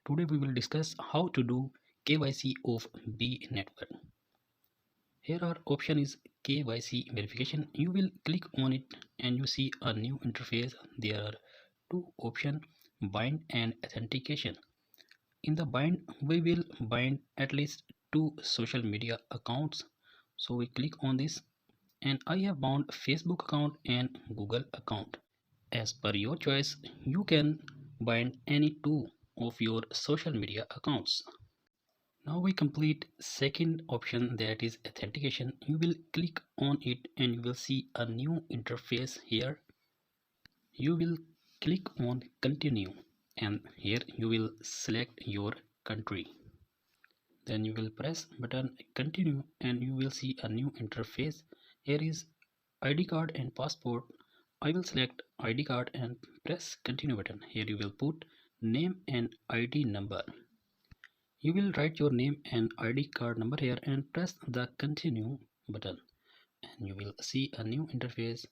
Today we will discuss how to do KYC of B network. Here our option is KYC verification. You will click on it and you see a new interface. There are two options, bind and authentication. In the bind, we will bind at least two social media accounts. So we click on this and I have bound Facebook account and Google account. As per your choice, you can bind any two of your social media accounts. Now we complete second option, that is authentication. You will click on it and you will see a new interface here. You will click on continue and here you will select your country. Then you will press button continue and you will see a new interface. Here is ID card and passport. I will select ID card and press continue button. Here you will put name and ID number. You will write your name and ID card number here and press the continue button and you will see a new interface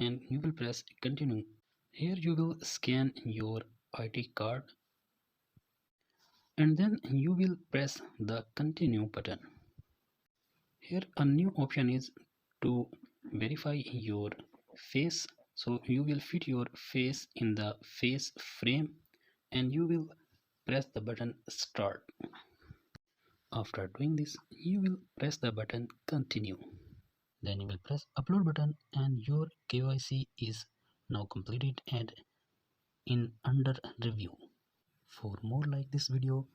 and you will press continue. Here you will scan your ID card and then you will press the continue button. Here a new option is to verify your face. So you will fit your face in the face frame and you will press the button start. After doing this, you will press the button continue. Then you will press upload button and your KYC is now completed and in under review. For more like this video,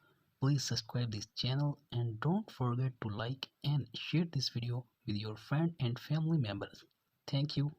please subscribe this channel and don't forget to like and share this video with your friend and family members. Thank you.